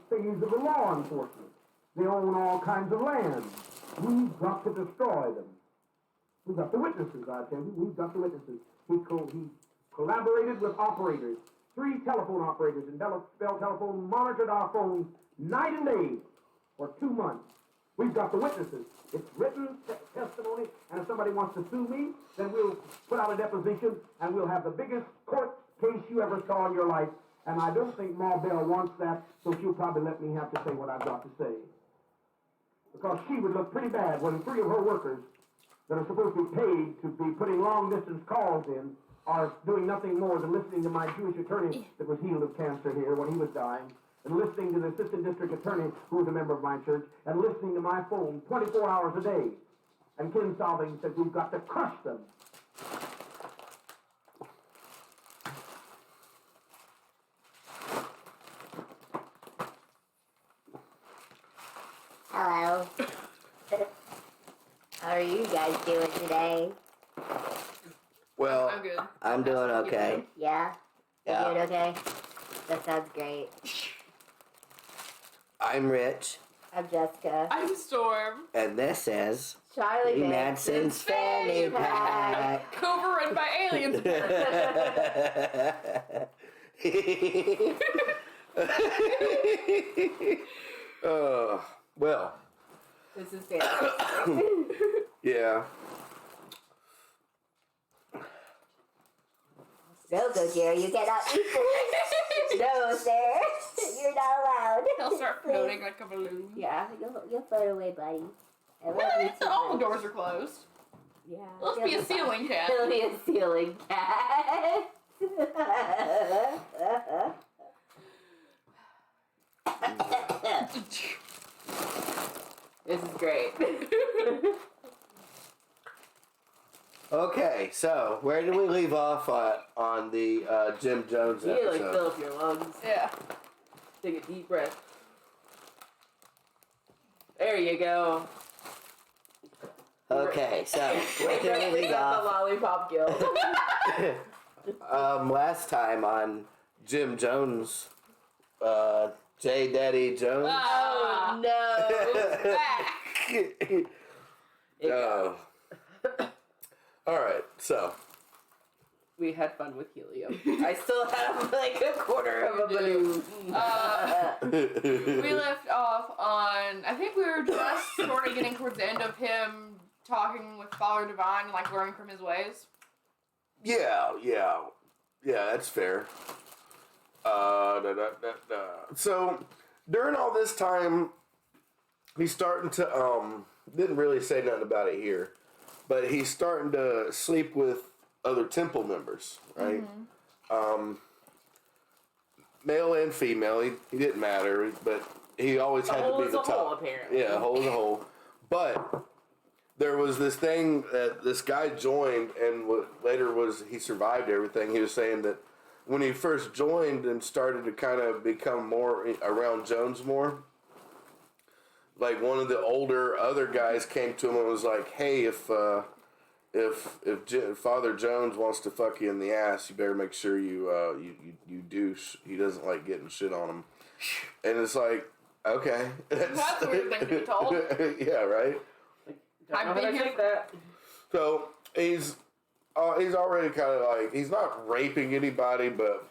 phase of the law enforcement. They own all kinds of land. We've got to destroy them. We've got the witnesses, I tell you. We've got the witnesses. He collaborated with operators, 3 telephone operators in Bell Telephone, monitored our phones night and day for 2 months. We've got the witnesses. It's written testimony, and if somebody wants to sue me, then we'll put out a deposition, and we'll have the biggest court case you ever saw in your life. And I don't think Ma Bell wants that, so she'll probably let me have to say what I've got to say. Because she would look pretty bad when 3 of her workers that are supposed to be paid to be putting long-distance calls in are doing nothing more than listening to my Jewish attorney that was healed of cancer here when he was dying, and listening to the assistant district attorney who was a member of my church, and listening to my phone 24 hours a day. And Ken Solving said, we've got to crush them. Hello. How are you guys doing today? Well, I'm good. I'm doing okay. Yeah? You Yeah. doing okay? That sounds great. I'm Rich, I'm Jessica. I'm Storm. and this is Charlie Manson's Fanny Pack. Overrun by aliens. Well, This is fantastic. yeah. No, go, Jerry. You cannot eat this. No, sir. You're not allowed. He'll start floating like a balloon. Yeah, you'll float away, buddy. I love you What? too All the much. doors are closed. Yeah. Let's be a ceiling cat. He'll be a ceiling cat. This is great. Okay, so where did we leave off on the Jim Jones You need to like episode? fill up your lungs. Yeah. Take a deep breath. There you go. Okay, so where did we leave the off? lollipop guild. Last time on Jim Jones, J. Daddy Jones. Oh, no. back. Oh. Alright, so. We had fun with helium. I still have like a quarter of a balloon. We left off on, I think we were just sort of getting towards the end of him talking with Father Divine and like learning from his ways. Yeah, that's fair. So, during all this time, he's starting to, didn't really say nothing about it here, but he's starting to sleep with other temple members, right? Mm-hmm. Male and female, he didn't matter, but he always had to be the top. Hole, apparently. Yeah, hole is a hole. But there was this thing that this guy joined, and what later was he survived everything. He was saying that when he first joined and started to kind of become more around Jones more, like one of the older other guys came to him and was like, "Hey, if Father Jones wants to fuck you in the ass, you better make sure you douche. He doesn't like getting shit on him." And it's like, okay, That's a weird thing to be told. yeah, right. I've been here. That. So he's already kind of like, he's not raping anybody, but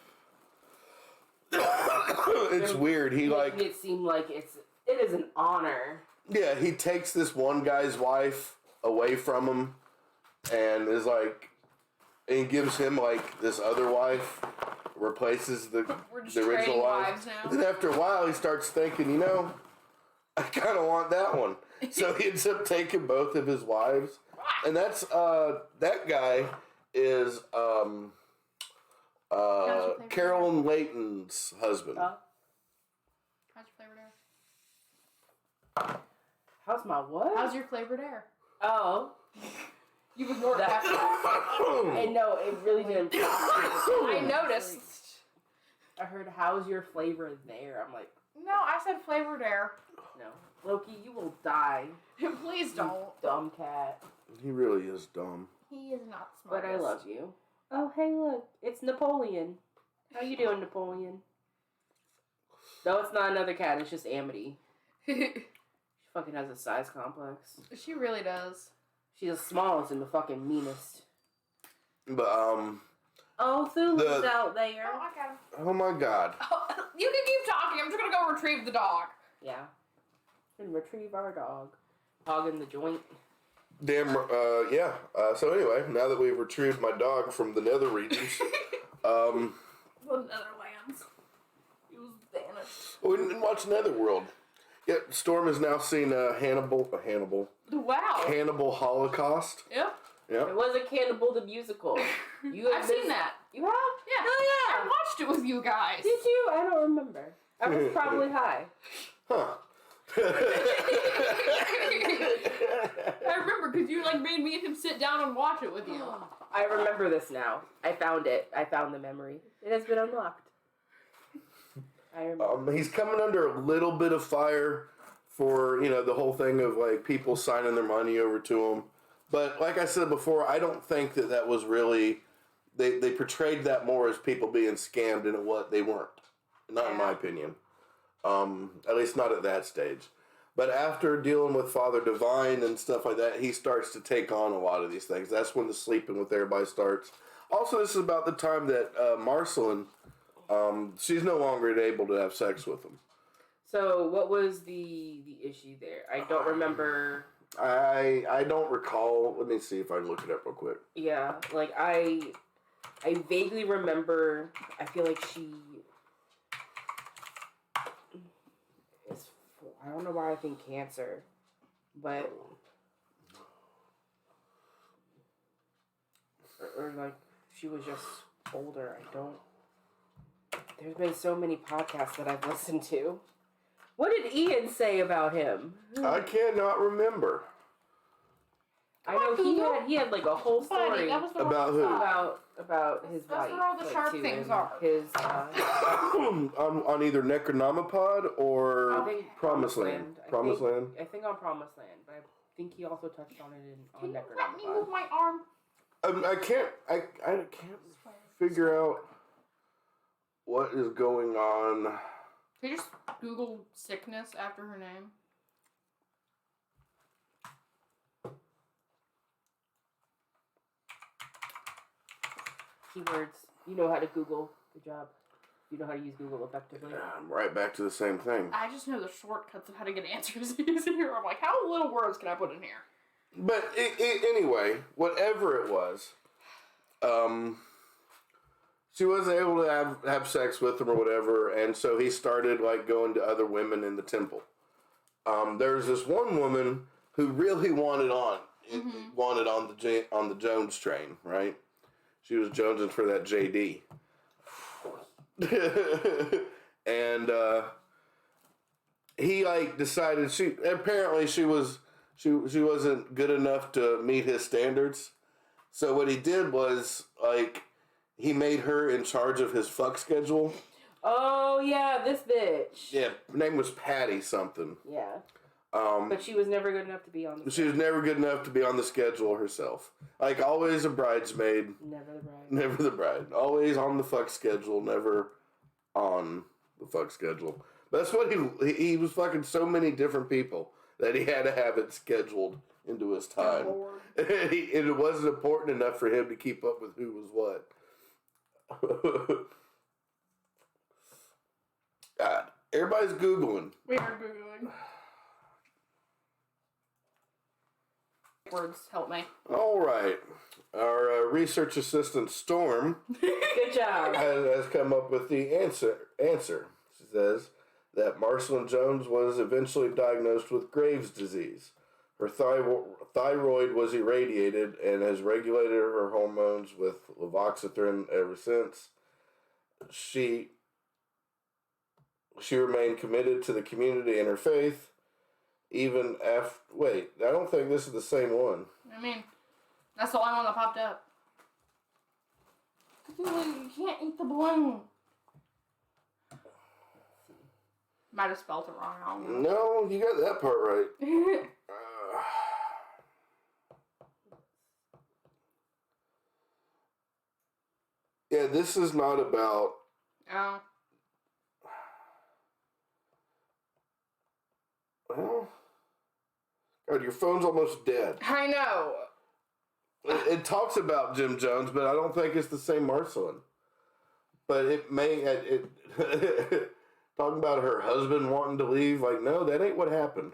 it's weird. He like, it seemed like it is an honor. yeah, he takes this one guy's wife away from him, and is like, and he gives him like this other wife, replaces the original wife. Now. And then after a while, he starts thinking, I kind of want that one. So he ends up taking both of his wives, and that's that guy is Carolyn Layton's husband. How's your flavored air? How's my what? How's your flavored air? Oh. You ignored that. And no, it really didn't. I noticed. I heard, how's your flavor there? I'm like, No, I said flavored air. no. Loki, you will die. Please don't. Dumb cat. He really is dumb. He is not smart. But I love you. Oh, hey, look. It's Napoleon. How you doing, Napoleon? No, it's not another cat. It's just Amity. She fucking has a size complex. She really does. She's the smallest and the fucking meanest. But Oh, Thulu's out there. Oh, I got him. oh my god. Oh, you can keep talking. I'm just gonna go retrieve the dog. Yeah. And retrieve our dog. Dog in the joint. Damn. Yeah. So anyway, now that we've retrieved my dog from the nether regions, The Netherlands. He was vanished. we didn't watch Netherworld. Yeah, Storm has now seen Hannibal Holocaust. Yep. Yeah. It wasn't Cannibal the Musical. I've seen that. You have? Yeah. Oh, I watched it with you guys. Did you? I don't remember. I was probably high. Huh. I remember because you made me and him sit down and watch it with you. I remember this now. I found it. I found the memory. It has been unlocked. I remember. He's coming under a little bit of fire for, the whole thing of, people signing their money over to him. But, like I said before, I don't think that was really... They portrayed that more as people being scammed than what they weren't. Not in my opinion. At least not at that stage. But after dealing with Father Divine and stuff like that, he starts to take on a lot of these things. That's when the sleeping with everybody starts. Also, this is about the time that Marceline, she's no longer able to have sex with him. So, what was the issue there? I don't remember. I don't recall. Let me see if I can look it up real quick. Yeah, I vaguely remember. I feel like she. I don't know why I think cancer, but or she was just older. I don't. There's been so many podcasts that I've listened to. What did Ian say about him? I cannot remember. I know he had a whole story That was the About who? about his wife. That's where all the sharp too, things and are. His on either Necronomicon or I think Promised Land. Promised Land. I think on Promised Land, but I think he also touched on it on Can you let me Necronomicon. move my arm? I can't figure out what is going on. Can you just Google sickness after her name? Keywords. You know how to Google. Good job. You know how to use Google effectively. I'm right back to the same thing. I just know the shortcuts of how to get answers easier. I'm like, how little words can I put in here? But anyway, whatever it was, she wasn't able to have sex with him or whatever, and so he started going to other women in the temple. There's this one woman who really wanted on the Jones train, right? She was jonesing for that JD. And he decided she wasn't good enough to meet his standards. So what he did was he made her in charge of his fuck schedule. Oh yeah, this bitch. Yeah, her name was Patty something. Yeah. But she was never good enough to be on the She was never good enough to be on the schedule herself. Always a bridesmaid. Never the bride. Never the bride. Always on the fuck schedule, never on the fuck schedule. That's what he was fucking so many different people that he had to have it scheduled into his time. And it wasn't important enough for him to keep up with who was what. God, everybody's Googling. We are Googling. Words help me. All right. Our research assistant, Storm, Good job. has come up with the answer. She says that Marceline Jones was eventually diagnosed with Graves' disease. Her thyroid was irradiated and has regulated her hormones with levocetrin ever since. She remained committed to the community and her faith, even after... Wait, I don't think this is the same one. I mean, that's the only one that popped up. You can't eat the balloon. Might have spelled it wrong. I don't know. No, you got that part right. Yeah, this is not about... Oh. Well, God, your phone's almost dead. I know. It talks about Jim Jones, but I don't think it's the same Marceline. But it may. Talking about her husband wanting to leave, like, no, that ain't what happened.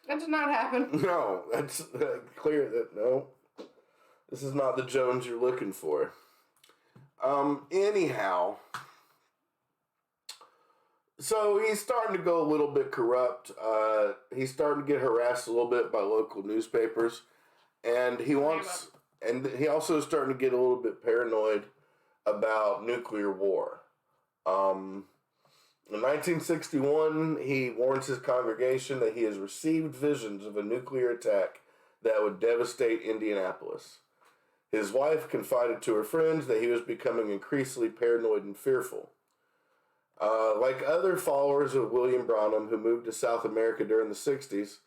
That did not happen. No, that's clear that no, this is not the Jones you're looking for. Anyhow, so he's starting to go a little bit corrupt. He's starting to get harassed a little bit by local newspapers, and he wants, and he also is starting to get a little bit paranoid about nuclear war. In 1961, he warns his congregation that he has received visions of a nuclear attack that would devastate Indianapolis. His wife confided to her friends that he was becoming increasingly paranoid and fearful. Like other followers of William Branham who moved to South America during the 60s,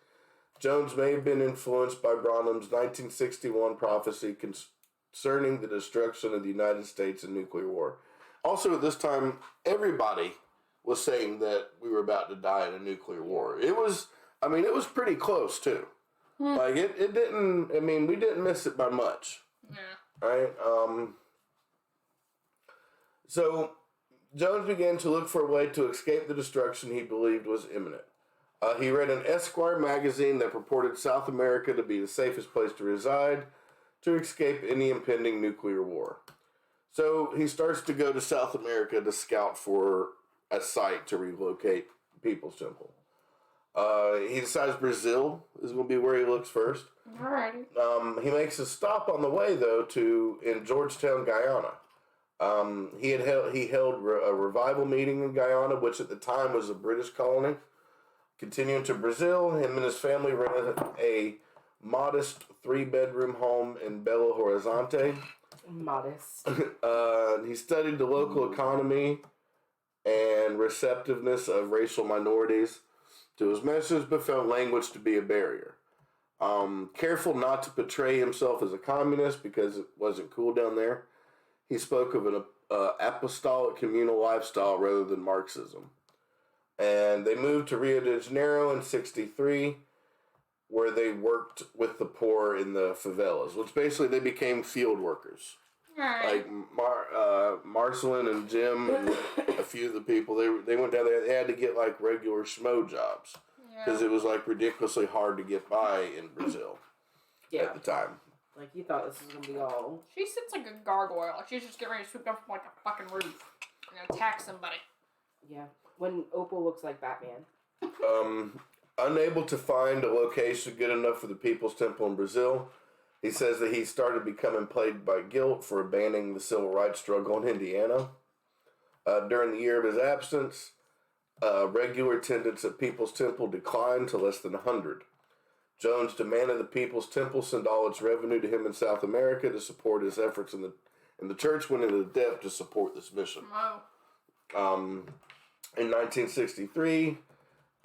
Jones may have been influenced by Branham's 1961 prophecy concerning the destruction of the United States in nuclear war. Also, at this time, everybody was saying that we were about to die in a nuclear war. It was pretty close, too. Like, it didn't, we didn't miss it by much. Yeah. Right? So, Jones began to look for a way to escape the destruction he believed was imminent. He read an Esquire magazine that purported South America to be the safest place to reside to escape any impending nuclear war. So, he starts to go to South America to scout for a site to relocate People's Temple. He decides Brazil is going to be where he looks first. Alrighty. He makes a stop on the way, though, in Jonestown, Guyana. He held a revival meeting in Guyana, which at the time was a British colony. Continuing to Brazil, him and his family rented a modest 3-bedroom home in Belo Horizonte. Modest. He studied the local economy and receptiveness of racial minorities to his message, but found language to be a barrier. Careful not to portray himself as a communist because it wasn't cool down there. He spoke of an apostolic communal lifestyle rather than Marxism. And they moved to Rio de Janeiro in 1963, where they worked with the poor in the favelas, which basically they became field workers. Alright. Like Marceline and Jim and a few of the people, they went down there. They had to get like regular schmo jobs because it was like ridiculously hard to get by in Brazil at the time. Like you thought this was gonna be all. She sits like a gargoyle. Like she's just getting ready to swoop down from like a fucking roof and attack somebody. Yeah, when Opal looks like Batman. Unable to find a location good enough for the People's Temple in Brazil, he says that he started becoming plagued by guilt for abandoning the civil rights struggle in Indiana. During the year of his absence, regular attendance at People's Temple declined to less than 100. Jones demanded the People's Temple send all its revenue to him in South America to support his efforts, and the church went into debt to support this mission. Oh. In 1963,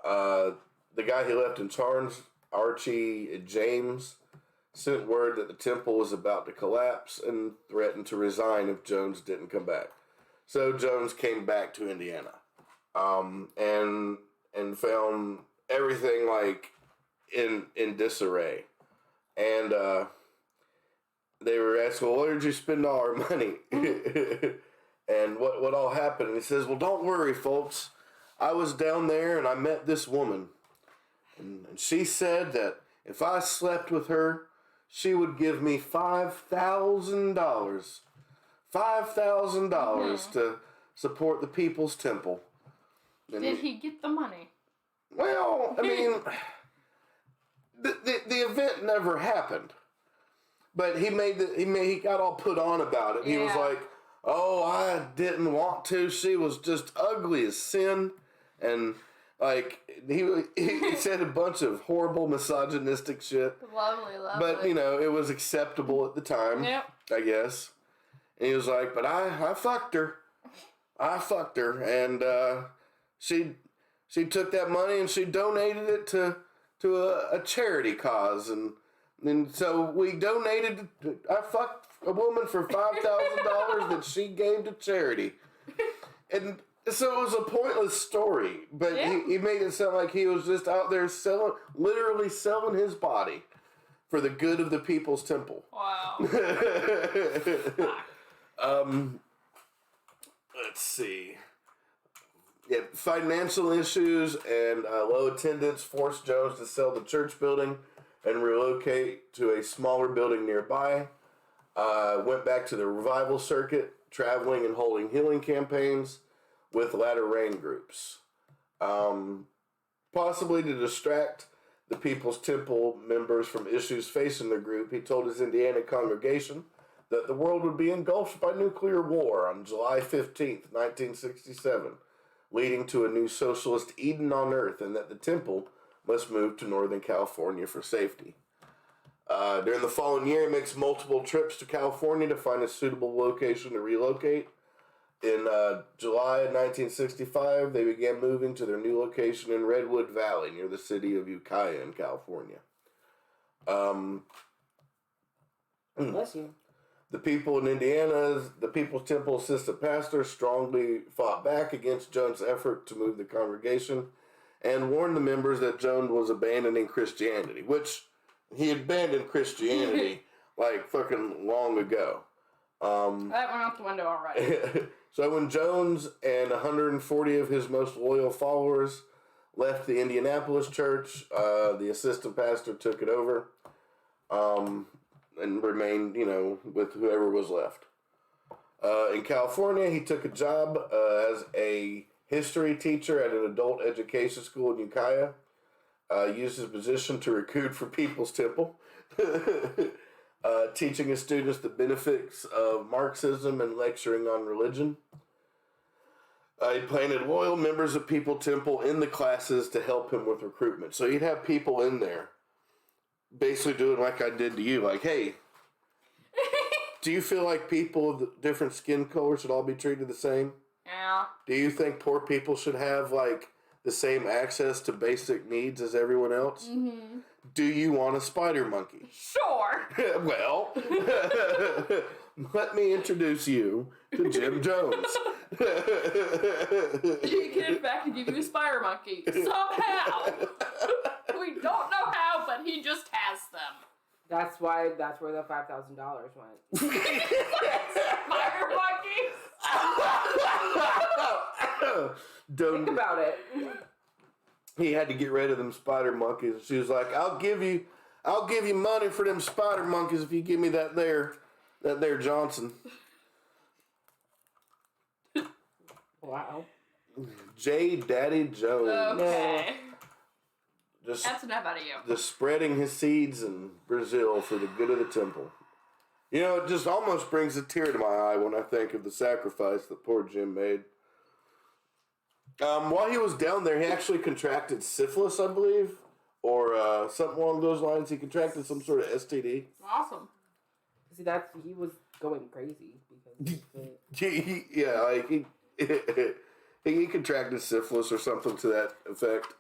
the guy he left in charge, Archie James, sent word that the temple was about to collapse and threatened to resign if Jones didn't come back. So Jones came back to Indiana, and found everything like in disarray. And they were asking, well, where did you spend all our money? And what all happened? And he says, well, don't worry, folks. I was down there and I met this woman. And she said that if I slept with her, she would give me $5,000. $5,000 to support the People's Temple. And Did he get the money? Well, I mean, the event never happened. But he got all put on about it. He was like, oh, I didn't want to. She was just ugly as sin. And, like, he said a bunch of horrible misogynistic shit. Lovely. But, you know, it was acceptable at the time, I guess. And he was like, but I fucked her. And she took that money and she donated it to a charity cause. And so we donated, I fucked a woman for $5,000 that she gave to charity. And So it was a pointless story, but Yeah. he made it sound like he was just out there literally selling his body for the good of the People's Temple. Wow. Let's see. Yeah, financial issues and low attendance forced Jones to sell the church building and relocate to a smaller building nearby. Went back to the revival circuit, traveling and holding healing campaigns with latter rain groups. Possibly to distract the People's Temple members from issues facing the group, he told his Indiana congregation that the world would be engulfed by nuclear war on July 15th, 1967, leading to a new socialist Eden on Earth, and that the temple must move to Northern California for safety. During the following year, he makes multiple trips to California to find a suitable location to relocate. In July of 1965, they began moving to their new location in Redwood Valley, near the city of Ukiah in California. Bless you. The people in Indiana, the People's Temple assistant pastor, strongly fought back against Jones' effort to move the congregation and warned the members that Jones was abandoning Christianity, which he abandoned Christianity like fucking long ago. That went out the window already. So when Jones and 140 of his most loyal followers left the Indianapolis church, the assistant pastor took it over. And remained, with whoever was left. In California, he took a job as a history teacher at an adult education school in Ukiah. Used his position to recruit for People's Temple, teaching his students the benefits of Marxism and lecturing on religion. He planted loyal members of People's Temple in the classes to help him with recruitment. So he'd have people in there basically doing like I did to you, like, hey, do you feel like people of different skin colors should all be treated the same? Yeah. Do you think poor people should have, like, the same access to basic needs as everyone else? Mm-hmm. Do you want a spider monkey? Sure. Well, let me introduce you to Jim Jones. He can in fact give you a spider monkey. Somehow. We don't know how, but he just has them. That's where the $5,000 went. Spider monkeys? Think about it. He had to get rid of them spider monkeys. She was like, I'll give you money for them spider monkeys if you give me that there Johnson. Wow. J. Daddy Jones. Okay. Just, That's enough out of you. just spreading his seeds in Brazil for the good of the temple. It just almost brings a tear to my eye when I think of the sacrifice that poor Jim made. While he was down there, he actually contracted syphilis, I believe, or something along those lines. He contracted some sort of STD. Awesome. See, he was going crazy because he contracted syphilis or something to that effect.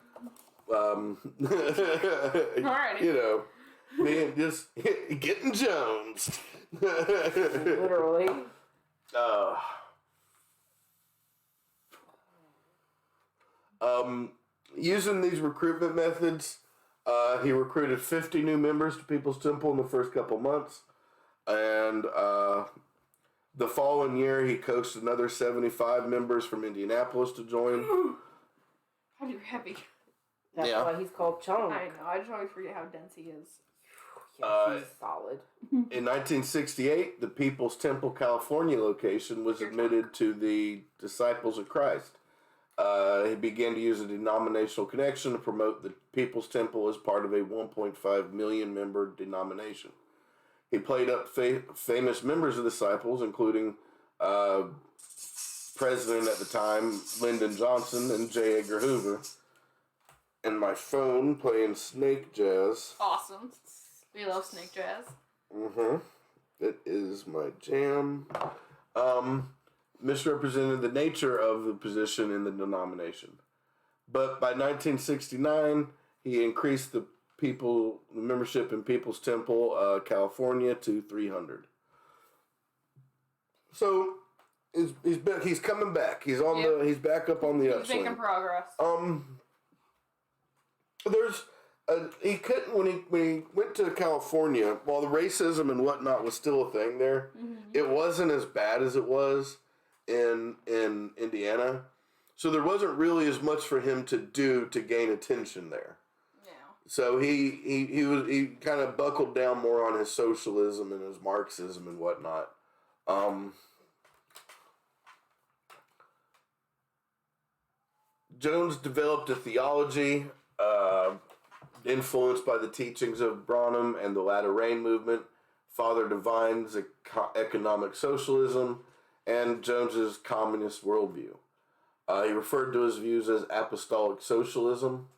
Alrighty. Being just getting Jones. literally. Using these recruitment methods, he recruited 50 new members to People's Temple in the first couple months. And the following year, he coaxed another 75 members from Indianapolis to join. How heavy. That's why he's called Chunk. I know. I just always forget how dense he is. Yeah, he's solid. In 1968, the People's Temple, California location was admitted to the Disciples of Christ. He began to use a denominational connection to promote the People's Temple as part of a 1.5 million member denomination. He played up famous members of the Disciples, including President at the time, Lyndon Johnson, and J. Edgar Hoover. And my phone playing snake jazz. Awesome. We love snake jazz. Mm-hmm. It is my jam. Misrepresented the nature of the position in the denomination. But by 1969, he increased the membership in People's Temple, California to 300. So, he's coming back. He's on he's back up on the He's upswing. making progress. There's he couldn't when he went to California, while the racism and whatnot was still a thing there, it wasn't as bad as it was in Indiana. So there wasn't really as much for him to do to gain attention there. Yeah. So he kind of buckled down more on his socialism and his Marxism and whatnot. Jones developed a theology influenced by the teachings of Branham and the Latter Rain movement, Father Divine's economic socialism, and Jones's communist worldview. He referred to his views as apostolic socialism.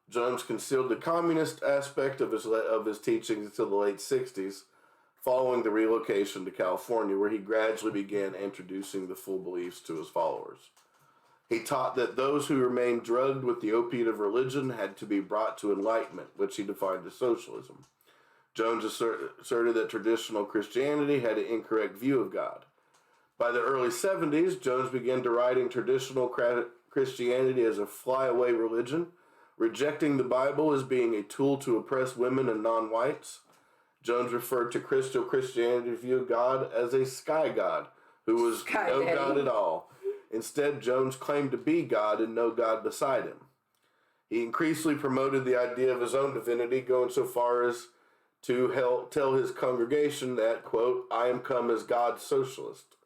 Jones concealed the communist aspect of his teachings until the late 60s, following the relocation to California, where he gradually began introducing the full beliefs to his followers. He taught that those who remained drugged with the opiate of religion had to be brought to enlightenment, which he defined as socialism. Jones asserted that traditional Christianity had an incorrect view of God. By the early 70s, Jones began deriding traditional Christianity as a flyaway religion, rejecting the Bible as being a tool to oppress women and non-whites. Jones referred to Christianity's view of God as a sky god, who was no God at all. Instead, Jones claimed to be God and no God beside him. He increasingly promoted the idea of his own divinity, going so far as to tell his congregation that, quote, "I am come as God's socialist."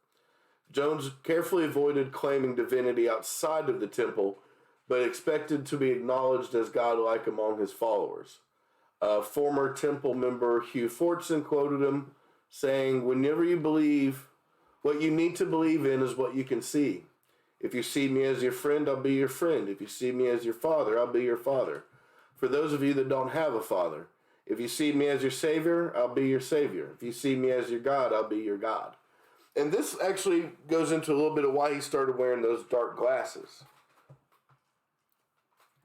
Jones carefully avoided claiming divinity outside of the temple, but expected to be acknowledged as godlike among his followers. Former temple member Hugh Fortson quoted him, saying, "Whenever you believe, what you need to believe in is what you can see. If you see me as your friend, I'll be your friend. If you see me as your father, I'll be your father. For those of you that don't have a father, if you see me as your savior, I'll be your savior. If you see me as your God, I'll be your God." And this actually goes into a little bit of why he started wearing those dark glasses.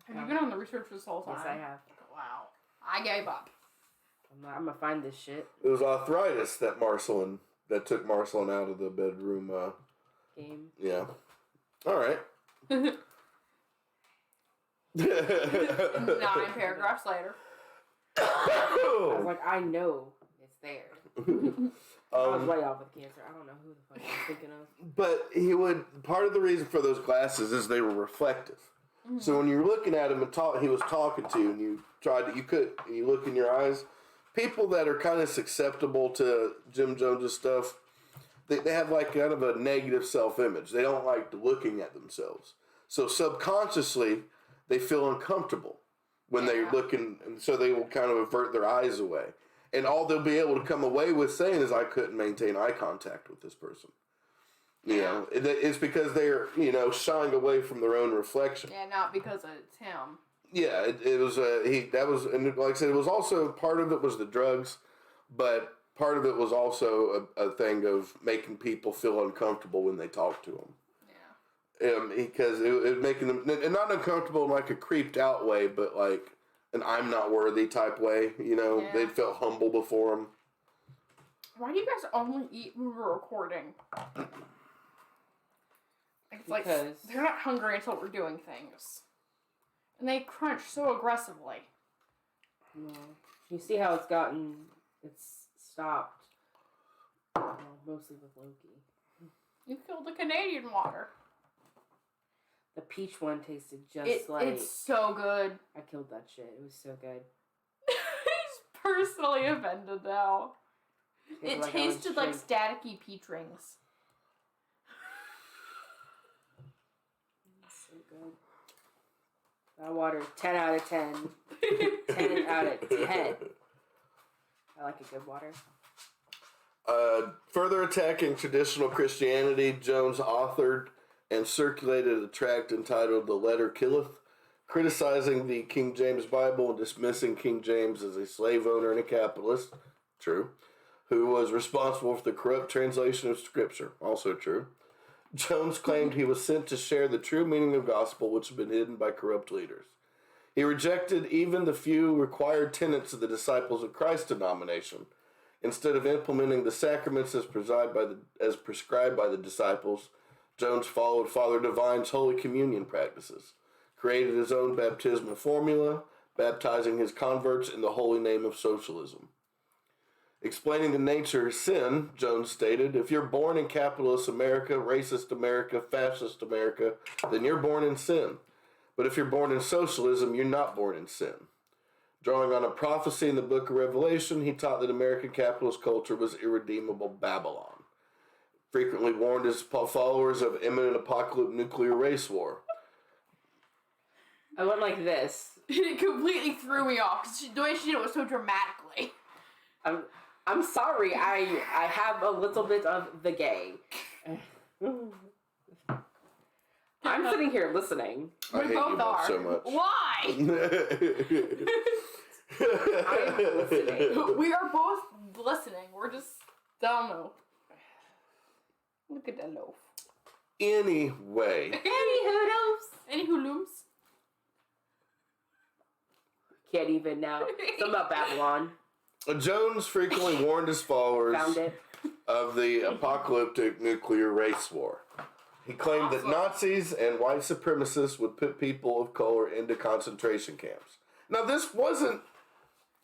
Have you been on the research this whole time? Yes, I have. Wow. I gave up. I'm gonna find this shit. It was arthritis that took Marcelin out of the bedroom. Game. Yeah. All right. 9 paragraphs later. I was like, I know it's there. I was way off with cancer. I don't know who the fuck I'm thinking of. But part of the reason for those glasses is they were reflective. Mm-hmm. So when you're looking at him and he was talking to you, and you look in your eyes, people that are kind of susceptible to Jim Jones' stuff, they have like kind of a negative self-image. They don't like looking at themselves. So subconsciously, they feel uncomfortable when they're looking, and so they will kind of avert their eyes away. And all they'll be able to come away with saying is, "I couldn't maintain eye contact with this person." You know, it's because they're, shying away from their own reflection. Yeah, not because it's him. Yeah, it was and like I said, it was also, part of it was the drugs, but part of it was also a thing of making people feel uncomfortable when they talk to him. Yeah. Because it was making them, and not uncomfortable in like a creeped out way, but like an "I'm not worthy" type way. They felt humble before him. Why do you guys only eat when we're recording? It's like they're not hungry until we're doing things. And they crunch so aggressively. No. You see how it's stopped. Well, mostly with Loki. You killed the Canadian water. The peach one tasted just like... It's so good. I killed that shit. It was so good. He's personally offended now. It like tasted like staticky peach rings. So good. That water, 10 out of 10. 10 out of 10. I like a good water. Further attacking traditional Christianity, Jones authored and circulated a tract entitled "The Letter Killeth," criticizing the King James Bible and dismissing King James as a slave owner and a capitalist. True. Who was responsible for the corrupt translation of Scripture. Also true. Jones claimed he was sent to share the true meaning of gospel, which had been hidden by corrupt leaders. He rejected even the few required tenets of the Disciples of Christ denomination, Instead of implementing the sacraments as prescribed by the disciples, Jones followed Father Divine's Holy Communion practices, created his own baptismal formula, baptizing his converts in the holy name of socialism. Explaining the nature of sin, Jones stated, if you're born in capitalist America, racist America, fascist America, then you're born in sin. But if you're born in socialism, you're not born in sin. Drawing on a prophecy in the book of Revelation, he taught that American capitalist culture was irredeemable Babylon. Frequently warned his followers of imminent apocalyptic nuclear race war. I went like this. It completely threw me off because the way she did it was so dramatically. I'm sorry. I have a little bit of the gay. I'm sitting here listening. I hate you both both are. so much. Why? I'm listening. We are both listening. We're just, I don't know. Look at that loaf. Anyway. Any hoodlums? Can't even now. Something about Babylon. Jones frequently warned his followers Found it. of the apocalyptic nuclear race war. He claimed that Nazis and white supremacists would put people of color into concentration camps. Now, this wasn't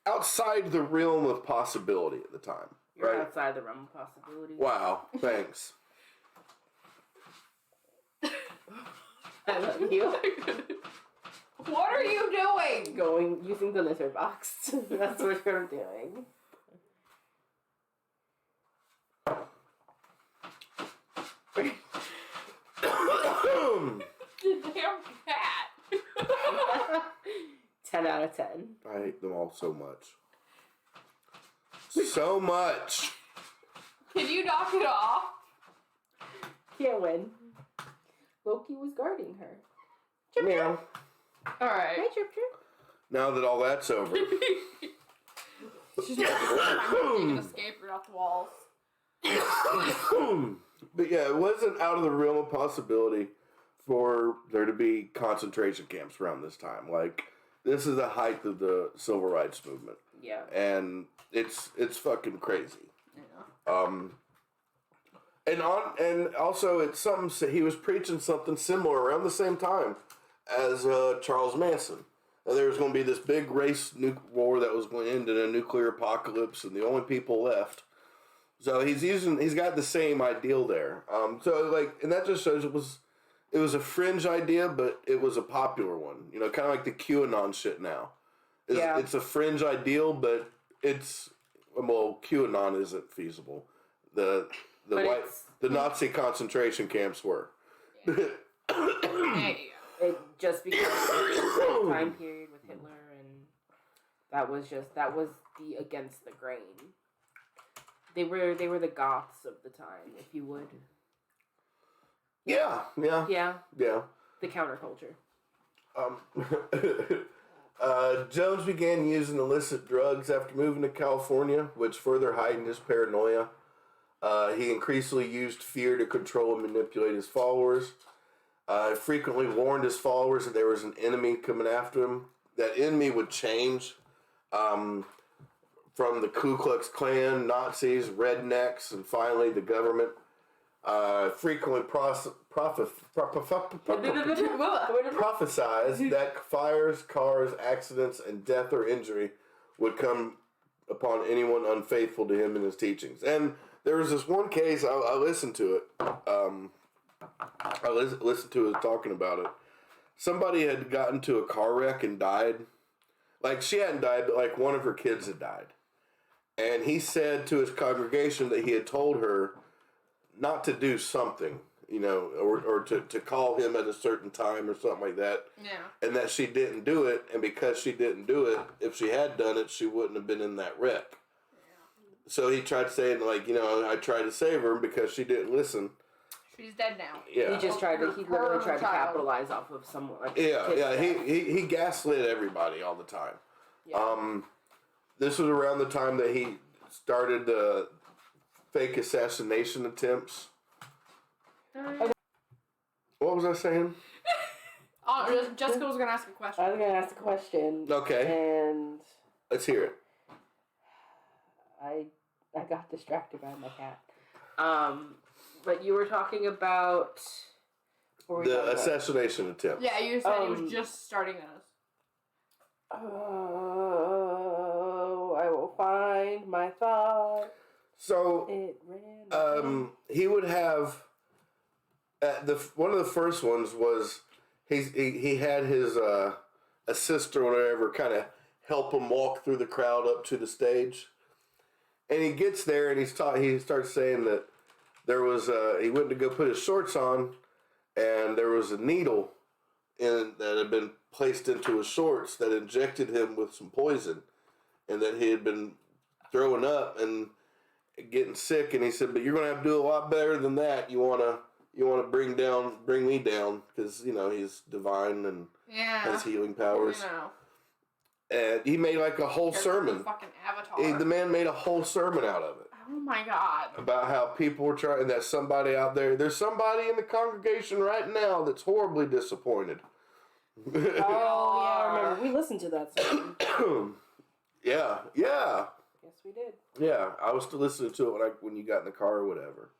outside the realm of possibility at the time. You're right? outside the realm of possibility. Wow, thanks. I love you. What are you doing? Using the litter box. That's what you're doing. The damn cat. 10 out of 10. I hate them all so much. So much. Can you knock it off? Can't win. Loki was guarding her. Meow. Alright. Hey, Chip Chip. Now that all that's over. She's taking a escape right off the walls. But yeah, it wasn't out of the realm of possibility for there to be concentration camps around this time. Like, this is the height of the civil rights movement. Yeah. And it's fucking crazy. Yeah. And also it's something, he was preaching something similar around the same time as Charles Manson. And there was going to be this big race war that was going to end in a nuclear apocalypse, and the only people left. So he's got the same ideal there. And that just shows it was a fringe idea, but it was a popular one. You know, kind of like the QAnon shit now. It's a fringe ideal, but QAnon isn't feasible. The Nazi concentration camps were. Hey. It just because of the time period with Hitler, and that was the against the grain. They were the Goths of the time, if you would. Yeah. Yeah. The counterculture. Jones began using illicit drugs after moving to California, which further heightened his paranoia. He increasingly used fear to control and manipulate his followers. Frequently warned his followers that there was an enemy coming after him. That enemy would change from the Ku Klux Klan, Nazis, rednecks, and finally the government. Frequently prophesized that fires, cars, accidents, and death or injury would come upon anyone unfaithful to him and his teachings. And there was this one case, I listened to it. I listened to it talking about it. Somebody had gotten into a car wreck and died. Like, she hadn't died, but like one of her kids had died. And he said to his congregation that he had told her not to do something, you know, or to call him at a certain time or something like that. Yeah. And that she didn't do it, and because she didn't do it, if she had done it, she wouldn't have been in that wreck. Yeah. So he tried saying, like, you know, I tried to save her because she didn't listen. She's dead now. Yeah. He literally tried to capitalize off of someone. Like he gaslit everybody all the time. Yeah. This was around the time that he started the fake assassination attempts. What was I saying? Jessica was gonna ask a question. I was gonna ask a question. Okay. And Let's hear it. I got distracted by my cat. But you were talking about The assassination attempt. Yeah, you said he was just starting those. Oh, I will find my thought. So, It ran. he would have one of the first ones was he had his assistant or whatever kind of help him walk through the crowd up to the stage, and he gets there and he starts saying that there was he went to go put his shorts on, and there was a needle that had been placed into his shorts that injected him with some poison, and that he had been throwing up and getting sick. And he said, "But you're going to have to do a lot better than that. You want to bring me down, because he's divine and has healing powers." And he made like a whole sermon. Fucking Avatar. The man made a whole sermon out of it. Oh my god. About how people were trying, that somebody out there's somebody in the congregation right now that's horribly disappointed. Oh, yeah, I remember. We listened to that song. Yeah. Yes, we did. Yeah, I was still listening to it when you got in the car or whatever.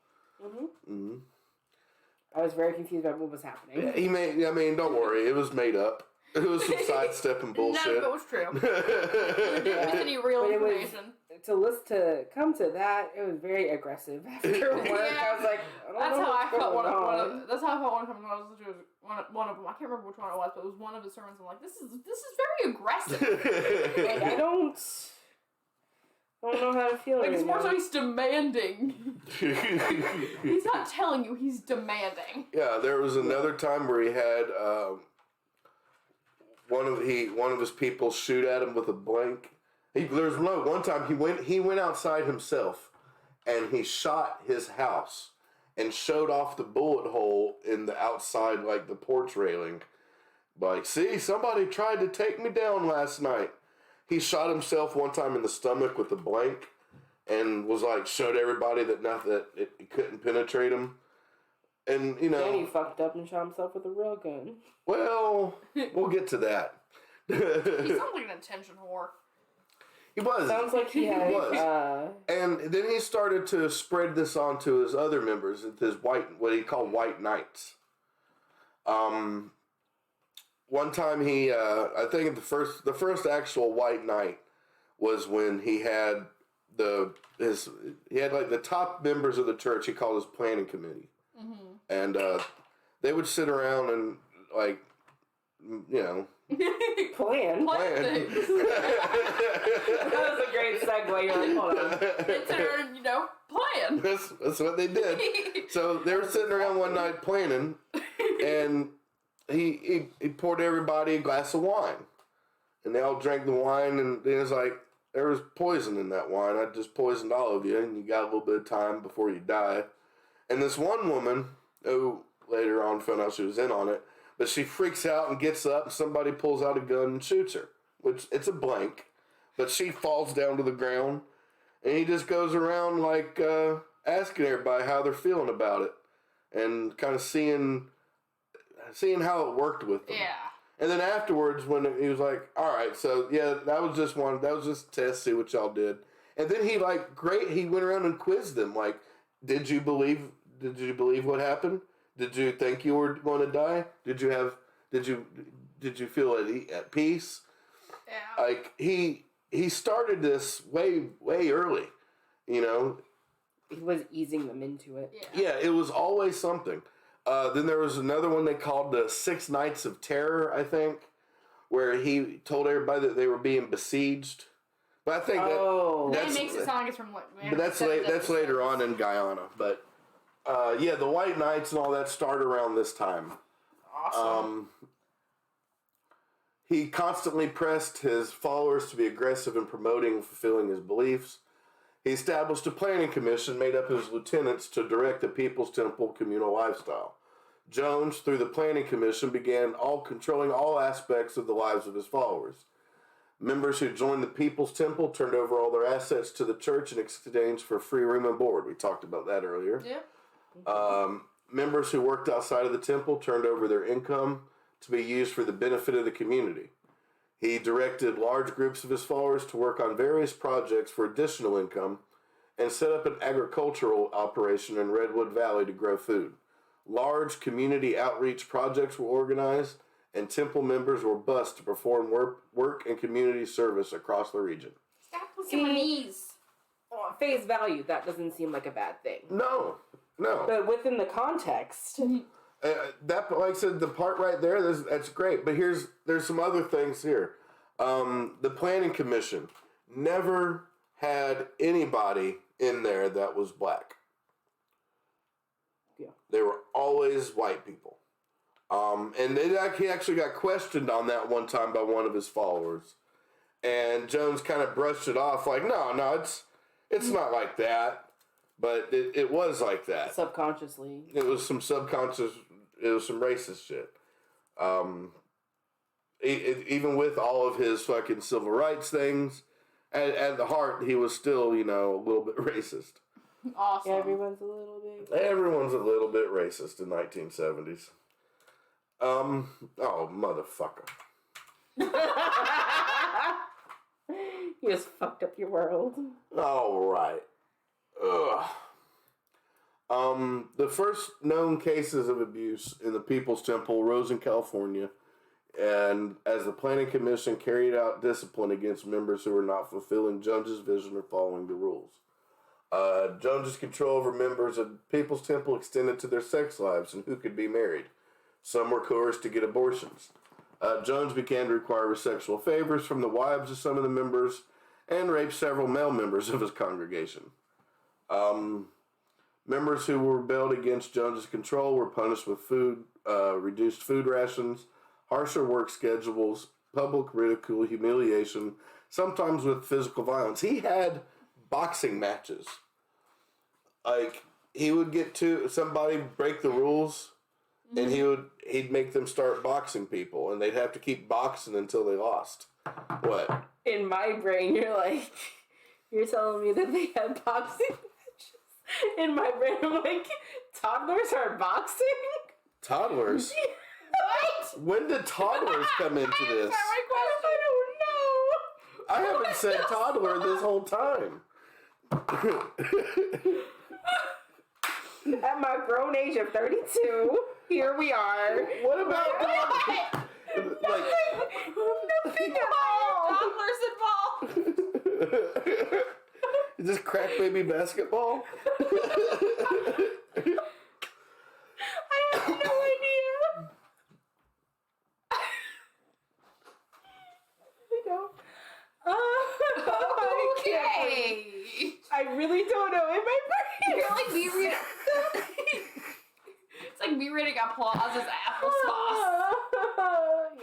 I was very confused about what was happening. Yeah, don't worry, it was made up. It was some sidestepping bullshit. None of it was true. There didn't miss any real information. To come to that, it was very aggressive after work. Yeah. I was like, That's how I felt one of them. I listened to one of them. I can't remember which one it was, but it was one of his sermons. I'm like, this is very aggressive. Like, I don't know how to feel. Like, it's more so he's demanding. He's not telling you, he's demanding. Yeah, there was another time where he had one of his people shoot at him with a blank. One time he went outside himself and he shot his house and showed off the bullet hole in the outside, like the porch railing. Like, see, somebody tried to take me down last night. He shot himself one time in the stomach with a blank and was like, showed everybody that it couldn't penetrate him. And, Then he fucked up and shot himself with a real gun. Well, we'll get to that. He sounds like an attention whore. He was. Sounds like he had. And then he started to spread this on to his other members, what he called white knights. One time I think the first actual white knight was when he had like the top members of the church. He called his planning committee, and they would sit around and like, plan. Things. That was a great segue. You're like, hold on. Consider, plan. That's what they did. So they were sitting around one night planning, and he poured everybody a glass of wine, and they all drank the wine, and then it's like, there was poison in that wine. I just poisoned all of you, and you got a little bit of time before you die. And this one woman, who later on found out she was in on it, but she freaks out and gets up, and somebody pulls out a gun and shoots her, which it's a blank, but she falls down to the ground, and he just goes around like asking everybody how they're feeling about it, and kind of seeing how it worked with them. Yeah. And then afterwards, when he was like, "All right, so yeah, that was just a test, see what y'all did." And then he went around and quizzed them, like, "Did you believe what happened? Did you think you were going to die? Did you feel at peace?" Yeah. Like, he started this way early, He was easing them into it. Yeah, it was always something. Then there was another one they called the 6 Nights of Terror, I think, where he told everybody that they were being besieged. But I think that makes it sound like it's from but that's later on in Guyana. But the White Knights and all that started around this time. Awesome. He constantly pressed his followers to be aggressive in promoting and fulfilling his beliefs. He established a planning commission made up of his lieutenants to direct the People's Temple communal lifestyle. Jones, through the planning commission, began controlling all aspects of the lives of his followers. Members who joined the People's Temple turned over all their assets to the church in exchange for free room and board. We talked about that earlier. Yeah. Members who worked outside of the temple turned over their income to be used for the benefit of the community. He directed large groups of his followers to work on various projects for additional income and set up an agricultural operation in Redwood Valley to grow food. Large community outreach projects were organized, and temple members were bused to perform work and community service across the region. Stop looking at my knees. On face value, that doesn't seem like a bad thing. No. But within the context, That, like I said, the part right there, that's great. But there's some other things here. The Planning Commission never had anybody in there that was black. Yeah. They were always white people. And he actually got questioned on that one time by one of his followers. And Jones kind of brushed it off like, no, it's not like that. But it was like that. subconsciously. It was some subconscious, it was some racist shit. Even with all of his fucking civil rights things, at the heart, he was still, a little bit racist. Awesome. Everyone's a little bit. Everyone's a little bit racist in 1970s. Oh, motherfucker. You just fucked up your world. All right. Ugh. The first known cases of abuse in the People's Temple rose in California, and as the Planning Commission carried out discipline against members who were not fulfilling Jones's vision or following the rules. Jones's control over members of People's Temple extended to their sex lives and who could be married. Some were coerced to get abortions. Jones began to require sexual favors from the wives of some of the members and raped several male members of his congregation. Members who were rebelled against Jones's control were punished with reduced food rations, harsher work schedules, public ridicule, humiliation, sometimes with physical violence. He had boxing matches. Like, he would get to somebody break the rules, and he'd make them start boxing people, and they'd have to keep boxing until they lost. What? In my brain, you're telling me that they had boxing matches. In my brain, I'm like, toddlers are boxing? Toddlers? What? When did toddlers come into this? I don't know. I haven't said toddler this whole time. At my grown age of 32, here we are. What about toddlers? Nothing at all. Toddlers involved. Is this crack baby basketball? I have no idea. I don't. I can't breathe. Okay. I really don't know in my brain. You're like me reading. It's like me reading applause as applesauce.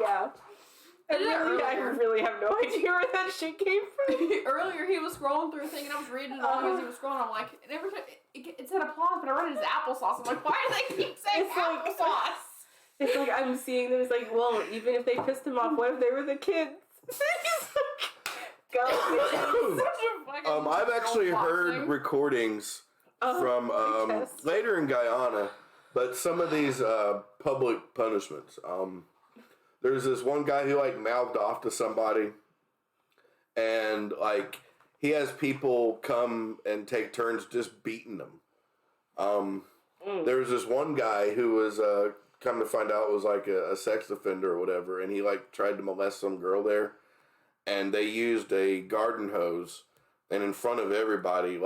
Yeah. I did it I earlier. really have no idea where that shit came from. Earlier, he was scrolling through a thing, and I was reading along as he was scrolling. I'm like, and every time it said applause, but I read it as applesauce. I'm like, why do they keep saying It's like- applesauce? It's like I'm seeing them. It's like, well, even if they pissed him off, what if they were the kids? Go, bitches. Such a fucking I've actually girl heard boxing. recordings from yes. later in Guyana, but some of these public punishments. There's this one guy who mouthed off to somebody, and he has people come and take turns just beating them. There was this one guy who was come to find out was a sex offender or whatever, and he tried to molest some girl there, and they used a garden hose and in front of everybody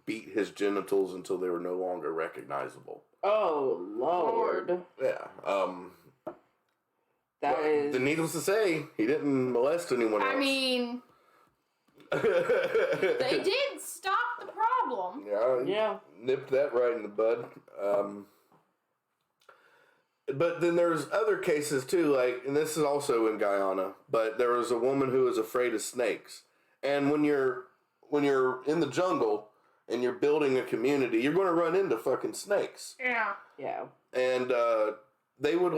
beat his genitals until they were no longer recognizable. Oh Lord. Yeah. That is. Needless to say, he didn't molest anyone else. I mean, they did stop the problem. Yeah. Nipped that right in the bud. But then there's other cases too, and this is also in Guyana, but there was a woman who was afraid of snakes. And when you're in the jungle and you're building a community, you're going to run into fucking snakes. Yeah. Yeah. And they would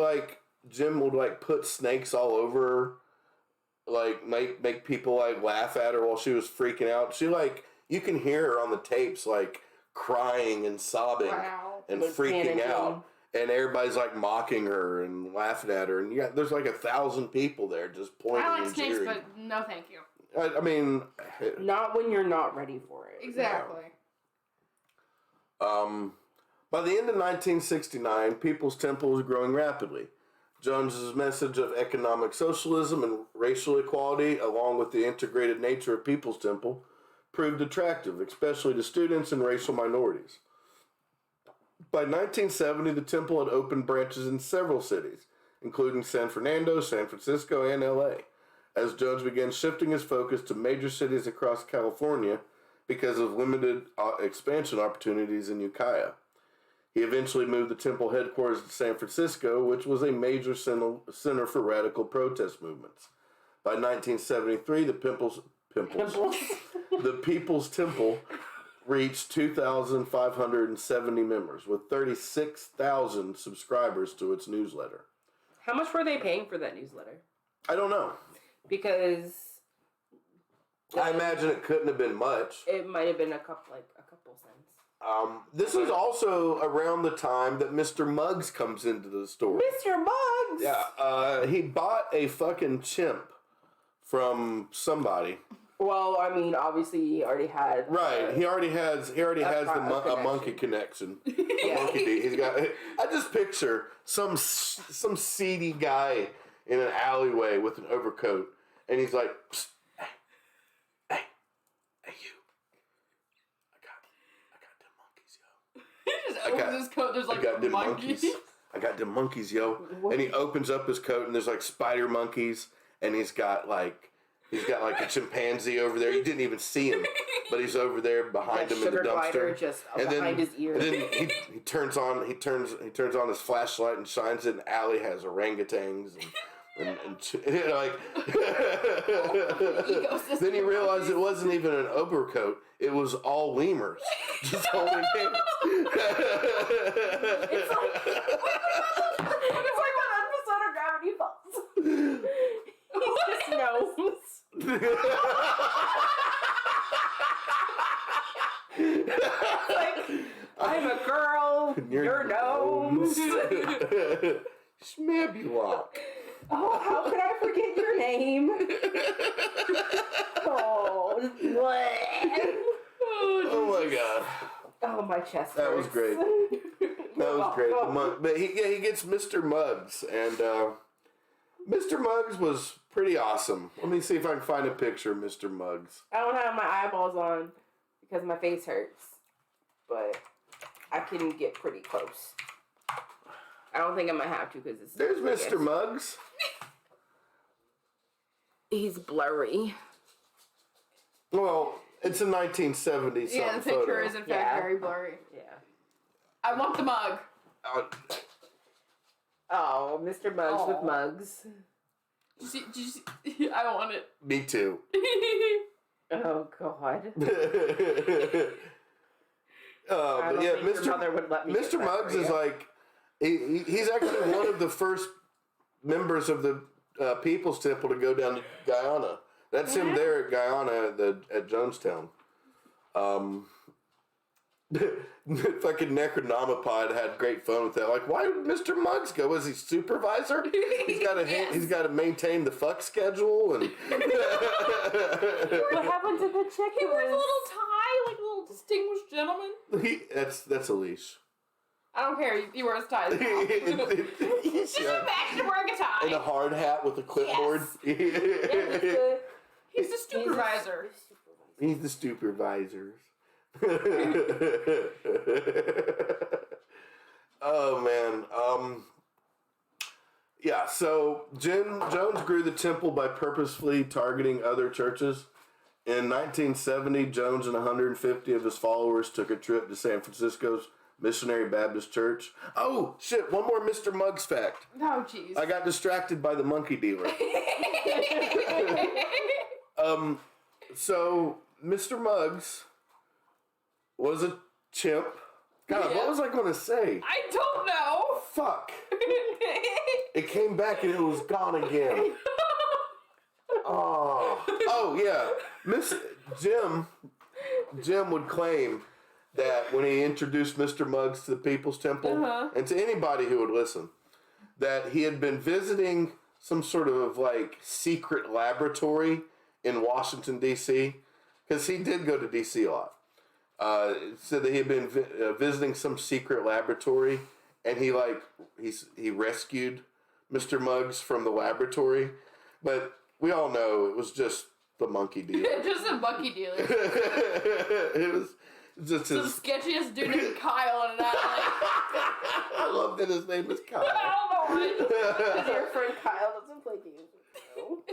Jim would put snakes all over her, make people laugh at her while she was freaking out. She you can hear her on the tapes crying and sobbing and freaking panicking. out. And everybody's mocking her and laughing at her, and there's 1,000 people there just pointing I like and snakes, cheering. but no thank you. I mean, Not when you're not ready for it. Exactly. By the end of 1969, People's Temple was growing rapidly. Jones's message of economic socialism and racial equality, along with the integrated nature of People's Temple, proved attractive, especially to students and racial minorities. By 1970, the temple had opened branches in several cities, including San Fernando, San Francisco, and LA, as Jones began shifting his focus to major cities across California because of limited expansion opportunities in Ukiah. He eventually moved the temple headquarters to San Francisco, which was a major center for radical protest movements. By 1973, the People's Temple reached 2,570 members, with 36,000 subscribers to its newsletter. How much were they paying for that newsletter? I don't know. Because I imagine it couldn't have been much. it might have been a couple cents. This is also around the time that Mr. Muggs comes into the store. Mr. Muggs. Yeah, he bought a fucking chimp from somebody. Well, I mean, obviously he already had. Right, he already has a monkey connection. A monkey D. He's got. I just picture some seedy guy in an alleyway with an overcoat, and he's like, "Psst, hey, you! I got them monkeys, yo. He just opens his coat. There's like I got them monkeys. I got them monkeys, yo." And he opens up his coat, and there's like spider monkeys, and he's got like a chimpanzee over there. You didn't even see him, but he's over there behind him in the dumpster. Just behind his ear. And then he turns on his flashlight and shines it. And Allie has orangutans and like. Then he realized it wasn't even an overcoat. It was all lemurs just holding hands. It's like that episode of Gravity Falls. He just knows. Like, I'm a girl. You're gnomes. Schmabulok. Oh, how could I forget your name? Oh, Oh my god. Oh, my chest. That was hurts. great. That was great. But he gets Mr. Muggs, and Mr. Muggs was pretty awesome. Let me see if I can find a picture of Mr. Muggs. I don't have my eyeballs on because my face hurts, but I can get pretty close. I don't think I'm gonna have to because it's. There's Mr. Muggs. He's blurry. Well, it's a 1970s Yeah, the picture photo. is in fact very blurry. Yeah. I want the mug. Oh, Mr. Muggs Aw. with mugs. Did you see? I want it. Me too. Oh God. But yeah, think your mother would let me Mr. get that Muggs for is you. like he's actually one of the first members of the People's Temple to go down to Guyana. That's him there at Guyana at Jonestown. Fucking Necronomicon had great fun with that. Like, why did Mr. Muggs go? Was he supervisor? He's got to he's got to maintain the fuck schedule and. What happened to the chick? He wears a little tie, like a little distinguished gentleman. That's a leash. I don't care. He wears ties now. Just imagine him wearing a tie. And a hard hat with a clipboard. He's the supervisor. He's the supervisor. Oh man. Yeah, so Jones grew the temple by purposefully targeting other churches. In 1970, Jones and 150 of his followers took a trip to San Francisco's Missionary Baptist Church. Oh, shit, one more Mr. Muggs fact. Oh, jeez. I got distracted by the monkey dealer. So, Mr. Muggs was a chimp. God, what was I going to say? I don't know. Fuck. It came back and it was gone again. Oh yeah. Jim would claim that when he introduced Mr. Muggs to the People's Temple, and to anybody who would listen, that he had been visiting some sort of like secret laboratory in Washington, D.C., because he did go to D.C. a lot. It said that he had been visiting some secret laboratory, and he rescued Mr. Muggs from the laboratory, but we all know it was just the monkey dealer. Just a monkey dealer. It was just Some sketchiest dude named Kyle in an alley. I love that his name is Kyle. I don't know Because your friend Kyle doesn't play games with you.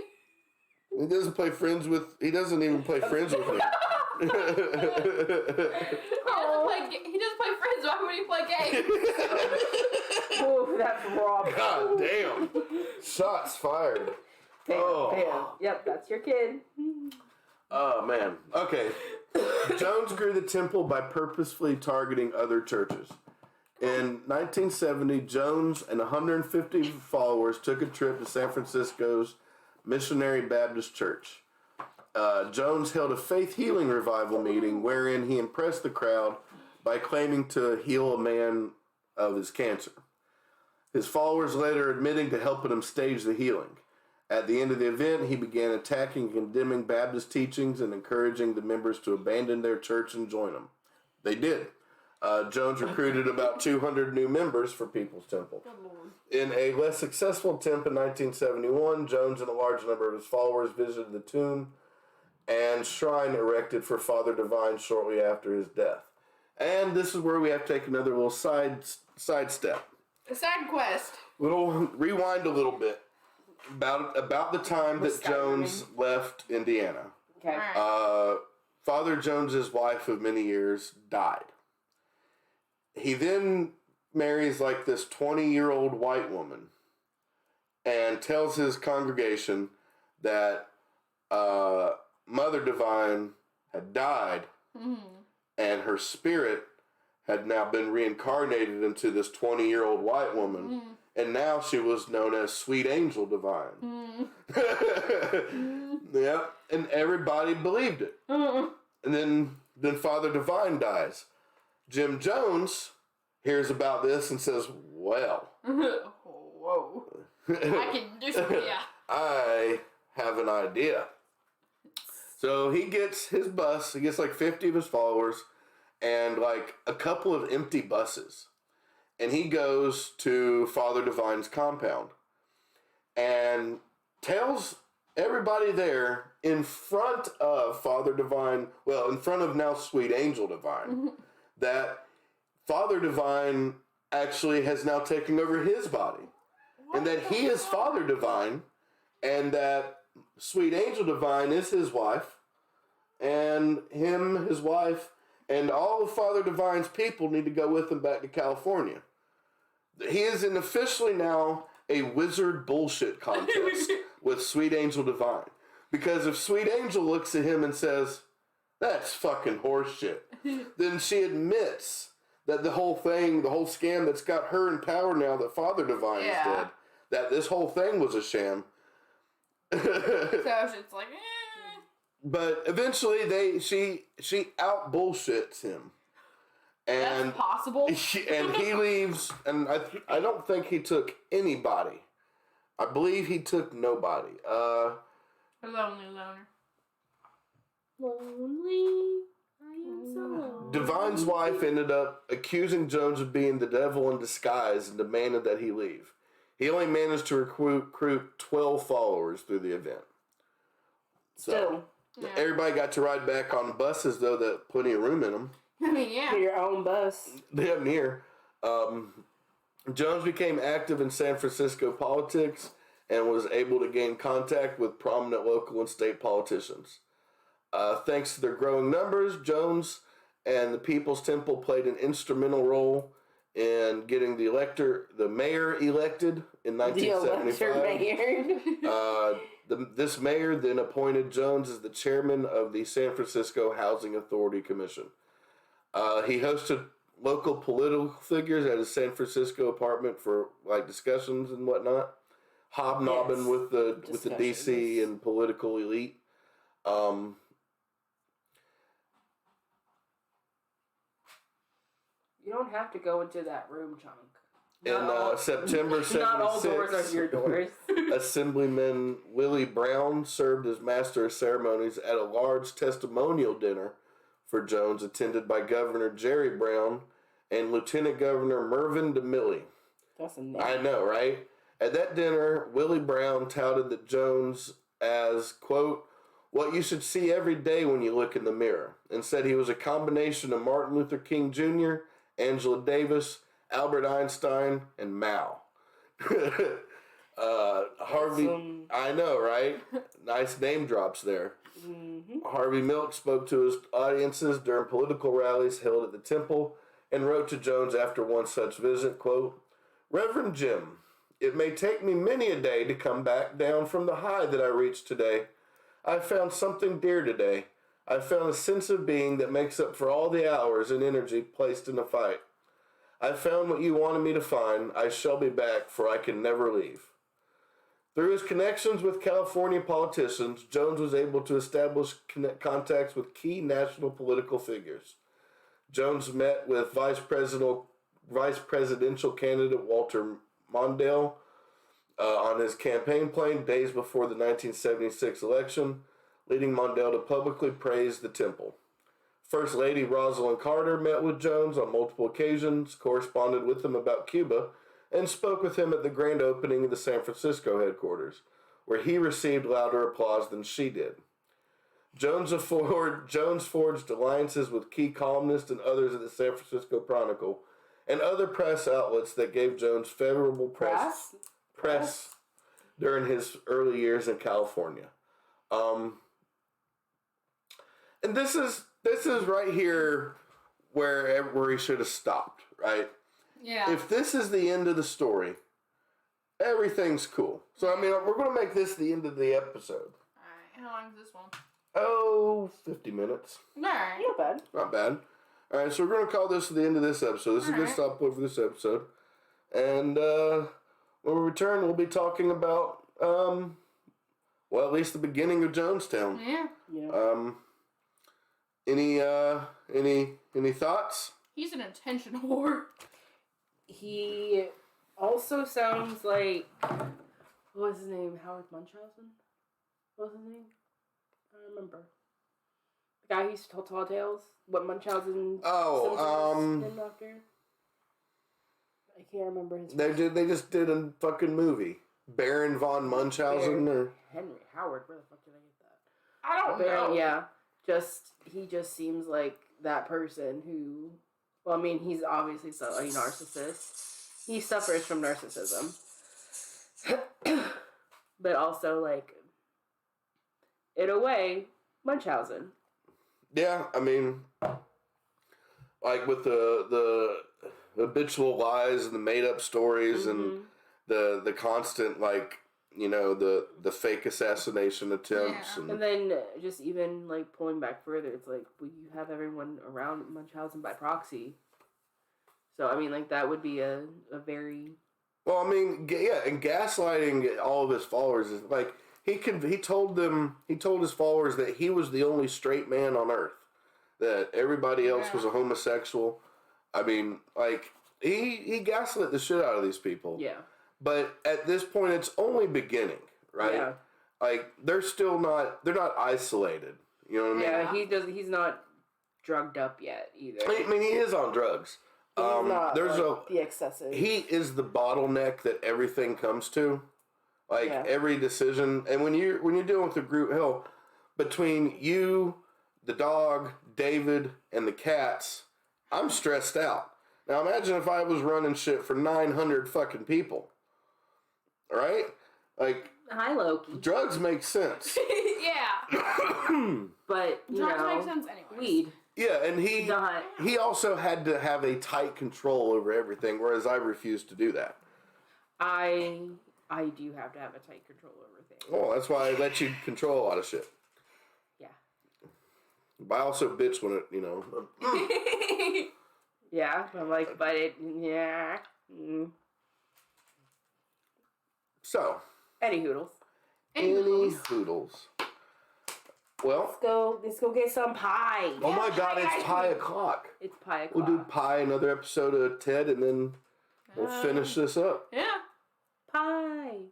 He doesn't play friends with. He doesn't even play friends with me. He doesn't play friends. Why would he play games? Ooh, that's raw. God damn! Shots fired. Bam. Yep, that's your kid. Oh man. Okay. Jones grew the temple by purposefully targeting other churches. In 1970, Jones and 150 followers took a trip to San Francisco's Missionary Baptist Church. Jones held a faith healing revival meeting wherein he impressed the crowd by claiming to heal a man of his cancer. His followers later admitting to helping him stage the healing. At the end of the event, he began attacking and condemning Baptist teachings and encouraging the members to abandon their church and join him. They did. Jones recruited about 200 new members for People's Temple. In a less successful attempt in 1971, Jones and a large number of his followers visited the tomb and shrine erected for Father Divine shortly after his death. And this is where we have to take another little sidestep. A side quest. Rewind a little bit. About the time that Jones left Indiana. Okay. Father Jones's wife of many years died. He then marries like this 20-year-old white woman and tells his congregation that Mother Divine had died and her spirit had now been reincarnated into this 20-year-old white woman. And now she was known as Sweet Angel Divine. Yeah, and everybody believed it. And then Father Divine dies. Jim Jones hears about this and says, well. Whoa. I can do something, yeah. I have an idea. So he gets his bus, he gets like 50 of his followers, and like a couple of empty buses. And he goes to Father Divine's compound and tells everybody there in front of Father Divine, well, in front of now Sweet Angel Divine, that Father Divine actually has now taken over his body. And that he is Father Divine, and that Sweet Angel Divine is his wife, and him, his wife, and all of Father Divine's people need to go with him back to California. He is officially now a wizard bullshit contest with Sweet Angel Divine. Because if Sweet Angel looks at him and says, that's fucking horseshit, then she admits that the whole thing, the whole scam that's got her in power now that Father Divine is dead, that this whole thing was a sham. So it's like, But eventually she out bullshits him. And that's possible. And he leaves, and I don't think he took anybody. I believe he took nobody. A lonely loner. Lonely. I am so lonely. Divine's wife ended up accusing Jones of being the devil in disguise and demanded that he leave. He only managed to recruit 12 followers through the event. So, everybody got to ride back on buses, though, that plenty of room in them. I mean, yeah. Your own bus. Damn near. Jones became active in San Francisco politics and was able to gain contact with prominent local and state politicians. Thanks to their growing numbers, Jones and the People's Temple played an instrumental role in getting the mayor elected in 1975. The mayor. This mayor then appointed Jones as the chairman of the San Francisco Housing Authority Commission. He hosted local political figures at his San Francisco apartment for like discussions and whatnot, hobnobbing with the DC and political elite. You don't have to go into that room, Chunk. In September 76, not all doors are your doors. Assemblyman Willie Brown served as master of ceremonies at a large testimonial dinner for Jones, attended by Governor Jerry Brown and Lieutenant Governor Mervyn DeMilly. That's a name. I know, right? At that dinner, Willie Brown touted that Jones as, quote, what you should see every day when you look in the mirror, and said he was a combination of Martin Luther King Jr., Angela Davis, Albert Einstein, and Mao. Harvey, I know, right? Nice name drops there. Mm-hmm. Harvey Milk spoke to his audiences during political rallies held at the temple and wrote to Jones after one such visit, quote, Reverend Jim, it may take me many a day to come back down from the high that I reached today. I found something dear today. I found a sense of being that makes up for all the hours and energy placed in the fight. I found what you wanted me to find. I shall be back, for I can never leave. Through his connections with California politicians, Jones was able to establish contacts with key national political figures. Jones met with Vice Presidential candidate Walter Mondale on his campaign plane days before the 1976 election, leading Mondale to publicly praise the temple. First Lady Rosalind Carter met with Jones on multiple occasions, corresponded with him about Cuba, and spoke with him at the grand opening of the San Francisco headquarters, where he received louder applause than she did. Jones forged alliances with key columnists and others at the San Francisco Chronicle and other press outlets that gave Jones favorable press during his early years in California. And this is right here where he should have stopped, right? Yeah. If this is the end of the story, everything's cool. So, I mean, we're going to make this the end of the episode. Alright, how long is this one? 50 minutes. Alright. Not bad. Not bad. Alright, so we're going to call this the end of this episode. This is a good stop point for this episode. And when we return, we'll be talking about, well, at least the beginning of Jonestown. Yeah. Any thoughts? He's an attention whore. He also sounds like, what was his name? Howard Munchausen? What was his name? I don't remember. The guy who used to tell tall tales. What Munchausen? Named after? I can't remember his name. They just did a fucking movie. Baron von Munchausen or Henry Howard. Where the fuck did I get that? I don't know. Yeah. He just seems like that person who, well, I mean, he's obviously a narcissist. He suffers from narcissism. But also, like, in a way, Munchausen. yeah, I mean, like with the habitual lies and the made up stories and the constant, like, you know, the fake assassination attempts. Yeah. And then just even, like, pulling back further, it's like, well, you have everyone around Munchausen by proxy. So, I mean, like, that would be a very... Well, I mean, yeah, and gaslighting all of his followers is, like, he told his followers that he was the only straight man on earth. That everybody else was a homosexual. I mean, like, he gaslit the shit out of these people. Yeah. But at this point, it's only beginning, right? Yeah. Like, they're not isolated. You know what I mean? Yeah, he's not drugged up yet, either. I mean, he is on drugs. He's not, there's like, the excessive. He is the bottleneck that everything comes to. Like, every decision. And when you're dealing with a group, hell, between you, the dog, David, and the cats, I'm stressed out. Now, imagine if I was running shit for 900 fucking people. Right? Like, hi, Loki. Drugs make sense. Yeah. But, you Drugs know, make sense anyways. weed. Yeah, and he also had to have a tight control over everything, whereas I refuse to do that. I do have to have a tight control over things. Oh, that's why I let you control a lot of shit. Yeah. But I also bitch when it, you know. Yeah, I'm like, but it, yeah. So. Any hoodles. Any hoodles. Well. Let's go get some pie. Oh my God, it's pie o'clock. It's pie o'clock. We'll do pie, another episode of Ted, and then we'll finish this up. Yeah. Pie.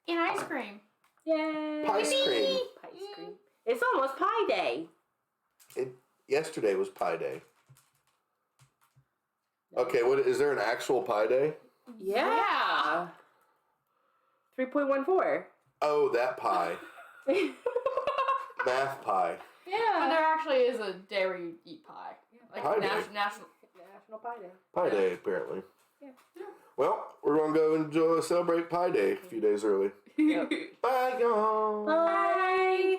And ice cream. Yay. Pie cream. Pie cream. It's almost pie day. yesterday was Pi Day. Okay, what is there an actual Pi Day? Yeah. 3.14. Oh, that pi. Math pie. But Yeah. there actually is a day where you eat pie. Like Pie day. national. National Pie Day. Pi Day, apparently. Yeah. Well, we're gonna go enjoy celebrate Pi Day a few days early. Yep. Bye, y'all. Bye.